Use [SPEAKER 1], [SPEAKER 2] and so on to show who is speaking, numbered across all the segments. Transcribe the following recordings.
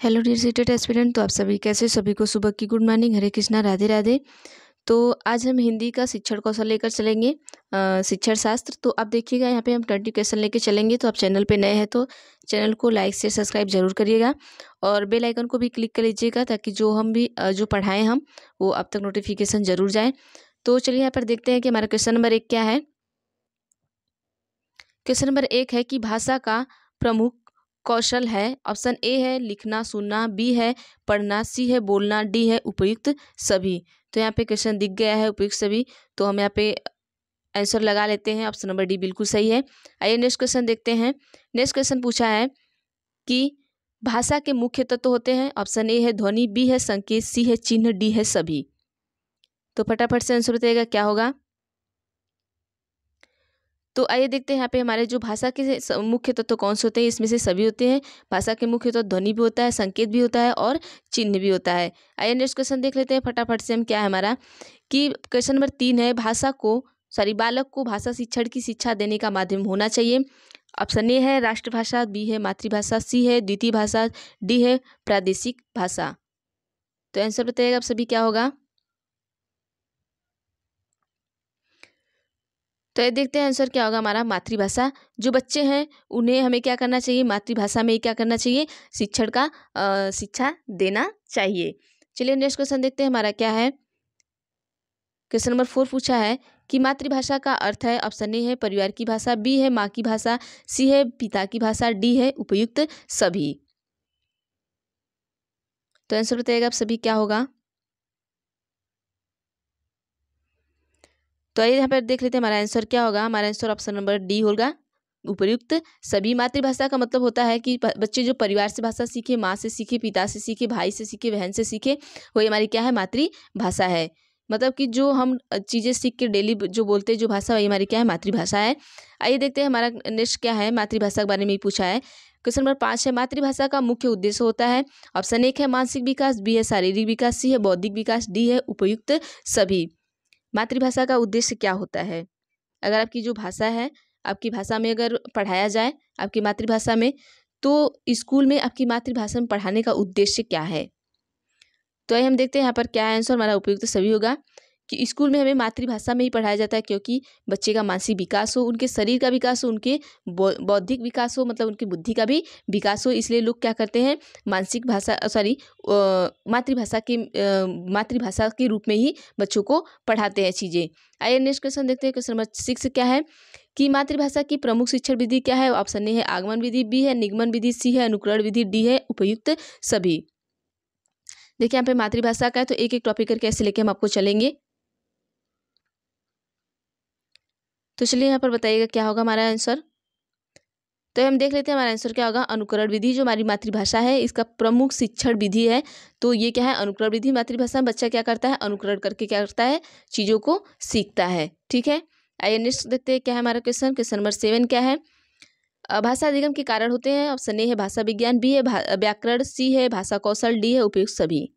[SPEAKER 1] Hello dear CTET aspirant. तो आप सभी कैसे, सभी को सुबह की गुड मॉर्निंग, हरे कृष्णा, राधे राधे। तो आज हम हिंदी का शिक्षण कौशल लेकर चलेंगे, शिक्षण शास्त्र। तो आप देखिएगा यहाँ पे हम 20 क्वेश्चन लेकर चलेंगे। तो आप चैनल पे नए हैं तो चैनल को लाइक से सब्सक्राइब जरूर करिएगा और बेल आइकन को भी क्लिक कर लीजिएगा ताकि जो हम भी जो पढ़ाएं हम वो अब तक नोटिफिकेशन जरूर जाए। तो चलिए यहाँ पर देखते हैं कि हमारा क्वेश्चन नंबर 1 क्या है। क्वेश्चन नंबर 1 है कि भाषा का प्रमुख कौशल है। ऑप्शन ए है लिखना सुनना, बी है पढ़ना, सी है बोलना, डी है उपयुक्त सभी। तो यहाँ पे क्वेश्चन दिख गया है उपयुक्त सभी, तो हम यहाँ पे आंसर लगा लेते हैं। ऑप्शन नंबर डी बिल्कुल सही है। आइए नेक्स्ट क्वेश्चन देखते हैं। नेक्स्ट क्वेश्चन पूछा है कि भाषा के मुख्य तत्व होते हैं। ऑप्शन ए है ध्वनि, बी है संकेत, सी है चिन्ह, डी है सभी। तो फटाफट से आंसर बताइएगा क्या होगा। तो आइए देखते हैं यहाँ पे हमारे जो भाषा के मुख्य तत्व कौन से होते हैं। इसमें से सभी होते हैं। भाषा के मुख्य तत्व ध्वनि भी होता है, संकेत भी होता है और चिन्ह भी होता है। आइए नेक्स्ट क्वेश्चन देख लेते हैं फटाफट से हम। क्या है हमारा कि क्वेश्चन नंबर 3 है बालक को भाषा शिक्षण की शिक्षा देने का माध्यम होना चाहिए। ऑप्शन ए है राष्ट्रभाषा, बी है मातृभाषा, सी है द्वितीय भाषा, डी है प्रादेशिक भाषा। तो आंसर बताइएगा आप सभी क्या होगा। तो ये देखते हैं आंसर क्या होगा हमारा मातृभाषा। जो बच्चे हैं उन्हें हमें क्या करना चाहिए, मातृभाषा में ही क्या करना चाहिए, शिक्षण का शिक्षा देना चाहिए। चलिए नेक्स्ट क्वेश्चन देखते हैं हमारा क्या है। क्वेश्चन नंबर 4 पूछा है कि मातृभाषा का अर्थ है। ऑप्शन ए है परिवार की भाषा, बी है माँ की भाषा, सी है पिता की भाषा, डी है उपयुक्त सभी। तो आंसर बताइएगा आप सभी क्या होगा। तो यहाँ पर देख लेते हैं हमारा आंसर क्या होगा। हमारा आंसर ऑप्शन नंबर डी होगा, उपयुक्त सभी। मातृभाषा का मतलब होता है कि बच्चे जो परिवार से भाषा सीखे, माँ से सीखे, पिता से सीखे, भाई से सीखे, बहन से सीखे, वही हमारी क्या है, मातृभाषा है। मतलब कि जो हम चीज़ें सीख के डेली जो बोलते हैं जो भाषा, वही हमारी क्या है, मातृभाषा है। आइए देखते हैं हमारा नेक्स्ट क्या है। मातृभाषा के बारे में ही पूछा है। क्वेश्चन नंबर 5 है मातृभाषा का मुख्य उद्देश्य होता है। ऑप्शन 1 है मानसिक विकास, बी है शारीरिक विकास, सी है बौद्धिक विकास, डी है उपयुक्त सभी। मातृभाषा का उद्देश्य क्या होता है। अगर आपकी जो भाषा है, आपकी भाषा में अगर पढ़ाया जाए आपकी मातृभाषा में, तो स्कूल में आपकी मातृभाषा में पढ़ाने का उद्देश्य क्या है। तो आइए हम देखते हैं यहाँ पर क्या आंसर हमारा उपयुक्त सभी होगा कि स्कूल में हमें मातृभाषा में ही पढ़ाया जाता है क्योंकि बच्चे का मानसिक विकास हो, उनके शरीर का विकास हो, उनके बौद्धिक विकास हो, मतलब उनकी बुद्धि का भी विकास हो। इसलिए लोग क्या करते हैं, मातृभाषा के रूप में ही बच्चों को पढ़ाते हैं चीज़ें। आइए नेक्स्ट क्वेश्चन देखते हैं। क्वेश्चन नंबर 6 क्या है कि मातृभाषा की प्रमुख शिक्षण विधि क्या है। ऑप्शन ए है आगमन विधि, बी है निगमन विधि, सी है अनुकरण विधि, डी है उपयुक्त सभी। देखिए यहाँ पे मातृभाषा का है तो एक एक टॉपिक करके ऐसे लेके हम आपको चलेंगे। तो चलिए यहाँ पर बताइएगा क्या होगा हमारा आंसर। तो हम देख लेते हैं हमारा आंसर क्या होगा। अनुकरण विधि जो हमारी मातृभाषा है इसका प्रमुख शिक्षण विधि है। तो ये क्या है, अनुकरण विधि। मातृभाषा में बच्चा क्या करता है, अनुकरण करके क्या करता है, चीज़ों को सीखता है। ठीक है, आइए नेक्स्ट देखते हैं क्या है हमारा क्वेश्चन। क्वेश्चन नंबर 7 क्या है। भाषा अधिगम के कारण होते हैं। ऑप्शन ए है भाषा विज्ञान, बी है व्याकरण, सी है भाषा कौशल, डी है उपयुक्त सभी।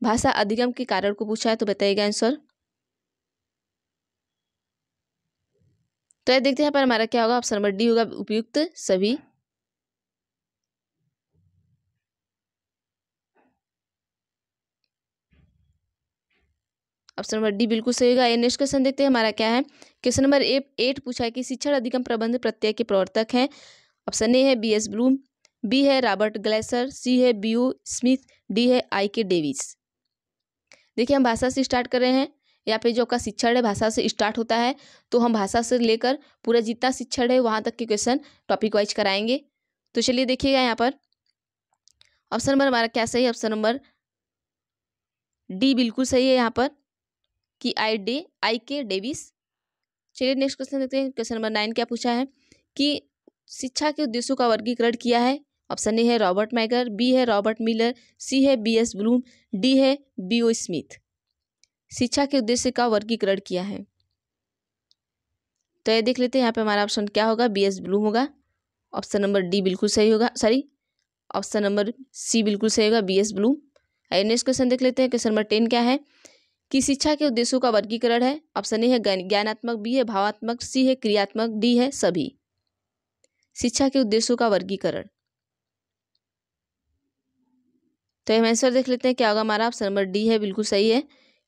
[SPEAKER 1] भाषा अधिगम के कारण को पूछा है तो बताइएगा आंसर। तो ये देखते हैं यहाँ पर हमारा क्या होगा। ऑप्शन नंबर डी होगा, उपयुक्त सभी। ऑप्शन नंबर डी बिल्कुल सही होगा। नेक्स्ट क्वेश्चन देखते हैं हमारा क्या है। क्वेश्चन नंबर 8 पूछा है कि शिक्षण अधिगम प्रबंध प्रत्यय के प्रवर्तक हैं। ऑप्शन ए है बी.एस. ब्लूम, बी है रॉबर्ट ग्लेसर, सी है बी.ओ. स्मिथ, डी है आई.के. डेविस। देखिए हम भाषा से स्टार्ट कर रहे हैं। यहाँ पे जो आपका शिक्षण है भाषा से स्टार्ट होता है, तो हम भाषा से लेकर पूरा जितना शिक्षण है वहाँ तक के क्वेश्चन टॉपिक वाइज कराएंगे। तो चलिए देखिएगा यहाँ पर ऑप्शन नंबर हमारा क्या सही है। ऑप्शन नंबर डी बिल्कुल सही है यहाँ पर कि आई.के. डेविस। चलिए नेक्स्ट क्वेश्चन देखते हैं। क्वेश्चन नंबर 9 क्या पूछा है कि शिक्षा के उद्देश्यों का वर्गीकरण किया है। ऑप्शन ए है रॉबर्ट मैगर, बी है रॉबर्ट मिलर, सी है बी.एस. ब्लूम, डी है बी.ओ. स्मिथ। शिक्षा के उद्देश्य का वर्गीकरण किया है। तो ये देख लेते हैं यहाँ पे हमारा ऑप्शन क्या होगा, बी.एस. ब्लूम होगा। ऑप्शन नंबर डी बिल्कुल सही होगा, सॉरी ऑप्शन नंबर सी बिल्कुल सही होगा, बी.एस. ब्लूम। नेक्स्ट क्वेश्चन देख लेते हैं। क्वेश्चन नंबर 10 क्या है कि शिक्षा के उद्देश्यों का वर्गीकरण है। ऑप्शन ए है ज्ञानात्मक, बी है भावात्मक, सी है क्रियात्मक, डी है सभी। शिक्षा के उद्देश्यों का वर्गीकरण। तो हम आंसर देख लेते हैं क्या होगा हमारा। ऑप्शन नंबर डी है, बिल्कुल सही है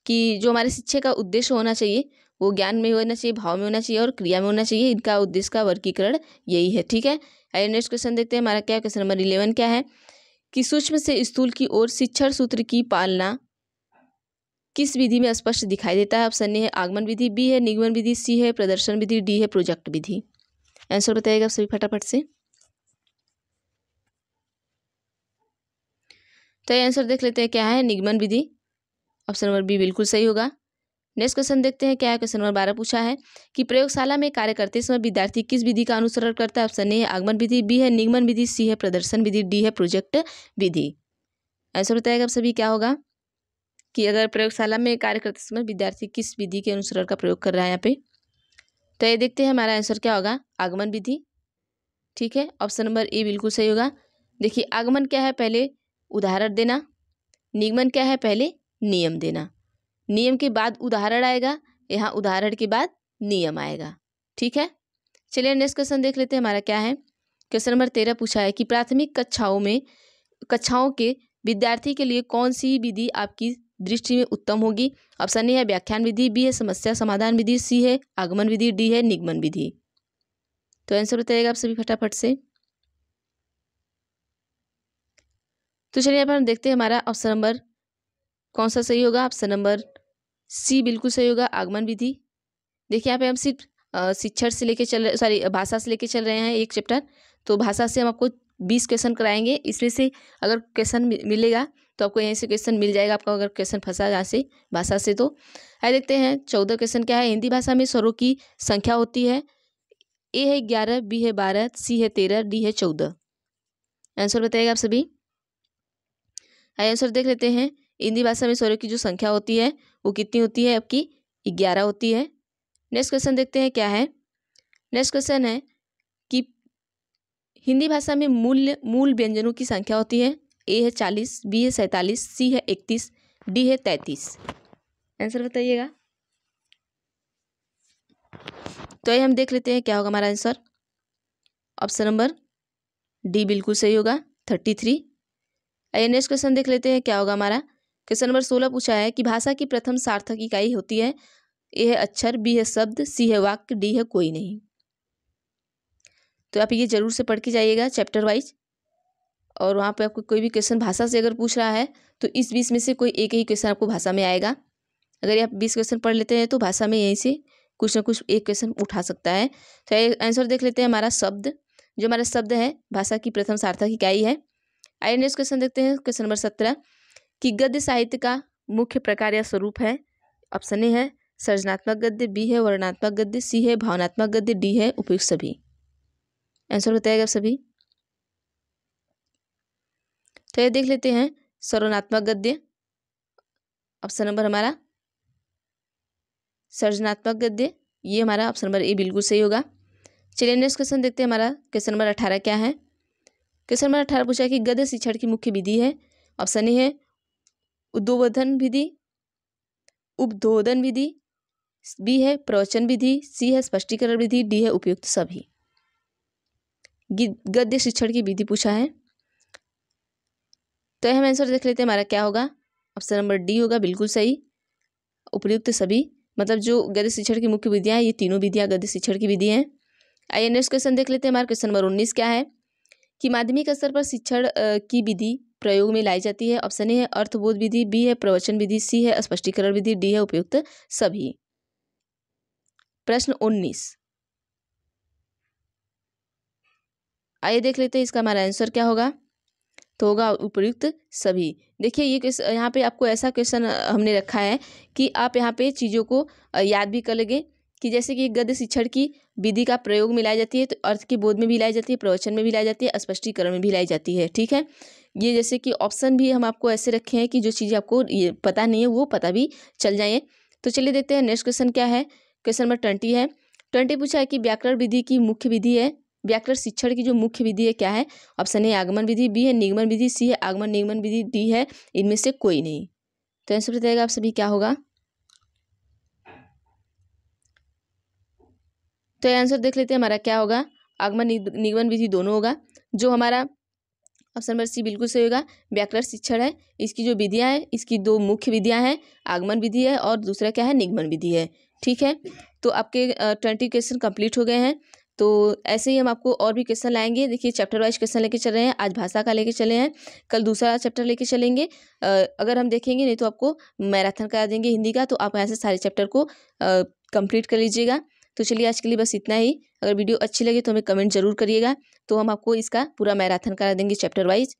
[SPEAKER 1] कि जो हमारे शिक्षा का उद्देश्य होना चाहिए वो ज्ञान में होना चाहिए, भाव में होना चाहिए और क्रिया में होना चाहिए। इनका उद्देश्य का वर्गीकरण यही है। ठीक है, आइए नेक्स्ट क्वेश्चन देखते हैं हमारा क्या है। क्वेश्चन नंबर 11 क्या है कि सूक्ष्म से स्थूल की ओर शिक्षण सूत्र की पालना किस विधि में स्पष्ट दिखाई देता है। ऑप्शन ए है आगमन विधि, बी है निगमन विधि, सी है प्रदर्शन विधि, डी है प्रोजेक्ट विधि। आंसर बताइएगा सभी फटाफट से। तो ये आंसर देख लेते हैं क्या है, निगमन विधि। ऑप्शन नंबर बी बिल्कुल सही होगा। नेक्स्ट क्वेश्चन देखते हैं क्या है। क्वेश्चन नंबर 12 पूछा है कि प्रयोगशाला में कार्य करते समय विद्यार्थी किस विधि का अनुसरण करता है। ऑप्शन ए है आगमन विधि, बी है निगमन विधि, सी है प्रदर्शन विधि, डी है प्रोजेक्ट विधि। आंसर बताएगा आप सभी क्या होगा कि अगर प्रयोगशाला में कार्य करते समय विद्यार्थी किस विधि के अनुसरण का प्रयोग कर रहा है यहाँ पे। तो ये देखते हैं हमारा आंसर क्या होगा, आगमन विधि। ठीक है, ऑप्शन नंबर ए बिल्कुल सही होगा। देखिए आगमन क्या है, पहले उदाहरण देना। निगमन क्या है, पहले नियम देना। नियम के बाद उदाहरण आएगा, यहाँ उदाहरण के बाद नियम आएगा। ठीक है, चलिए नेक्स्ट क्वेश्चन देख लेते हैं हमारा क्या है। क्वेश्चन नंबर 13 पूछा है कि प्राथमिक कक्षाओं के विद्यार्थी के लिए कौन सी विधि आपकी दृष्टि में उत्तम होगी। ऑप्शन ए है व्याख्यान विधि, बी है समस्या समाधान विधि, सी है आगमन विधि, डी है निगमन विधि। तो आंसर बताइएगा आप सभी फटाफट से। तो चलिए यहाँ पर हम देखते हैं हमारा ऑप्शन नंबर कौन सा सही होगा। ऑप्शन नंबर सी बिल्कुल सही होगा, आगमन विधि। देखिए यहाँ पे हम सिर्फ शिक्षण से लेके भाषा से लेके चल रहे हैं एक चैप्टर। तो भाषा से हम आपको 20 क्वेश्चन कराएंगे। इसमें से अगर क्वेश्चन मिलेगा तो आपको यहीं से क्वेश्चन मिल जाएगा। आपका अगर क्वेश्चन फंसा यहाँ से भाषा से तो आइए देखते हैं 14 क्वेश्चन क्या है। हिंदी भाषा में स्वरों की संख्या होती है। ए है 11, बी है 12, सी है 13, डी है 14। आंसर बताइएगा आप सभी। आइए आंसर देख लेते हैं। हिंदी भाषा में स्वरों की जो संख्या होती है वो कितनी होती है, आपकी 11 होती है। नेक्स्ट क्वेश्चन देखते हैं क्या है। नेक्स्ट क्वेश्चन है कि हिंदी भाषा में मूल व्यंजनों की संख्या होती है। ए है 40, बी है 47, सी है 31, डी है 33। आंसर बताइएगा। तो ये हम देख लेते हैं क्या होगा हमारा आंसर। ऑप्शन नंबर डी बिल्कुल सही होगा, 33। आइए नेक्स्ट क्वेश्चन देख लेते हैं क्या होगा हमारा। क्वेश्चन नंबर 16 पूछा है कि भाषा की प्रथम सार्थक इकाई होती है। ए है अक्षर, बी है शब्द, सी है वाक्य, डी है कोई नहीं। तो आप ये जरूर से पढ़ के जाइएगा चैप्टर वाइज। और वहाँ पे आपको कोई भी क्वेश्चन भाषा से अगर पूछ रहा है तो इस 20 में से कोई एक ही क्वेश्चन आपको भाषा में आएगा। अगर आप 20 क्वेश्चन पढ़ लेते हैं तो भाषा में यहीं से कुछ ना कुछ एक क्वेश्चन उठा सकता है। तो आंसर देख लेते हैं हमारा शब्द। जो हमारा शब्द है भाषा की प्रथम सार्थक इकाई है। आइए नेक्स्ट क्वेश्चन देखते हैं। क्वेश्चन नंबर 17 कि गद्य साहित्य का मुख्य प्रकार या स्वरूप है। ऑप्शन ए है सृजनात्मक गद्य, बी है वर्णनात्मक गद्य, सी है भावनात्मक गद्य, डी है उपयुक्त सभी। आंसर बताएगा सभी। तो ये देख लेते हैं सृजनात्मक गद्य। ऑप्शन नंबर हमारा सृजनात्मक गद्य, ये हमारा ऑप्शन नंबर ए बिल्कुल सही होगा। चलिए नेक्स्ट क्वेश्चन देखते हैं हमारा। क्वेश्चन नंबर 18 क्या है। क्वेश्चन नंबर 18 पूछा कि गद्य शिक्षण की मुख्य विधि है। ऑप्शन ए है उद्बोधन विधि, उपधोधन विधि, बी है प्रवचन विधि, सी है स्पष्टीकरण विधि, डी है उपयुक्त सभी। गद्य शिक्षण की विधि पूछा है। तो हम आंसर देख लेते हैं हमारा क्या होगा। ऑप्शन नंबर डी होगा, बिल्कुल सही, उपयुक्त सभी। मतलब जो गद्य शिक्षण की मुख्य विधियां हैं ये तीनों विधियां गद्य शिक्षण की विधि हैं। आइए नेक्स्ट क्वेश्चन देख लेते हैं हमारा। क्वेश्चन नंबर 19 क्या है कि माध्यमिक स्तर पर शिक्षण की विधि प्रयोग में लाई जाती है। ऑप्शन ए है अर्थबोध विधि, बी है प्रवचन विधि, सी है स्पष्टीकरण विधि, डी है उपयुक्त सभी। प्रश्न 19। आइए देख लेते हैं इसका हमारा आंसर क्या होगा। तो होगा उपयुक्त सभी। देखिए ये क्वेश्चन यहाँ पे आपको ऐसा क्वेश्चन हमने रखा है कि आप यहाँ पे चीज़ों को याद भी कर लेंगे कि जैसे कि गद्य शिक्षण की विधि का प्रयोग में लाई जाती है तो अर्थ की बोध में भी लाई जाती है, प्रवचन में भी लाई जाती है, स्पष्टीकरण में भी लाई जाती है। ठीक है, ये जैसे कि ऑप्शन भी हम आपको ऐसे रखे हैं कि जो चीज़ें आपको ये पता नहीं है वो पता भी चल जाए। तो चलिए देखते हैं नेक्स्ट क्वेश्चन क्या है। क्वेश्चन नंबर 20 है। 20 पूछा है कि व्याकरण विधि की मुख्य विधि है। व्याकरण शिक्षण की जो मुख्य विधि है क्या है। ऑप्शन ए आगमन विधि, बी है निगमन विधि, सी है आगमन निगमन विधि, डी है इनमें से कोई नहीं। तो आंसर बताइएगा आप सभी क्या होगा। तो आंसर देख लेते हैं हमारा क्या होगा। आगमन निगमन विधि दोनों होगा। जो हमारा ऑप्शन नंबर सी बिल्कुल सही होगा। व्याकरण शिक्षण है, इसकी जो विधियाँ हैं, इसकी 2 मुख्य विधियाँ हैं, आगमन विधि है और दूसरा क्या है, निगमन विधि है। ठीक है, तो आपके 20 क्वेश्चन कंप्लीट हो गए हैं। तो ऐसे ही हम आपको और भी क्वेश्चन लाएंगे। देखिए चैप्टर वाइज क्वेश्चन लेके चल रहे हैं, आज भाषा का लेके चले हैं, कल दूसरा चैप्टर लेके चलेंगे। अगर हम देखेंगे नहीं तो आपको मैराथन करा देंगे हिंदी का, तो आप यहाँ से सारे चैप्टर को कंप्लीट कर लीजिएगा। तो चलिए आज के लिए बस इतना ही। अगर वीडियो अच्छी लगे तो हमें कमेंट जरूर करिएगा, तो हम आपको इसका पूरा मैराथन करा देंगे चैप्टर वाइज।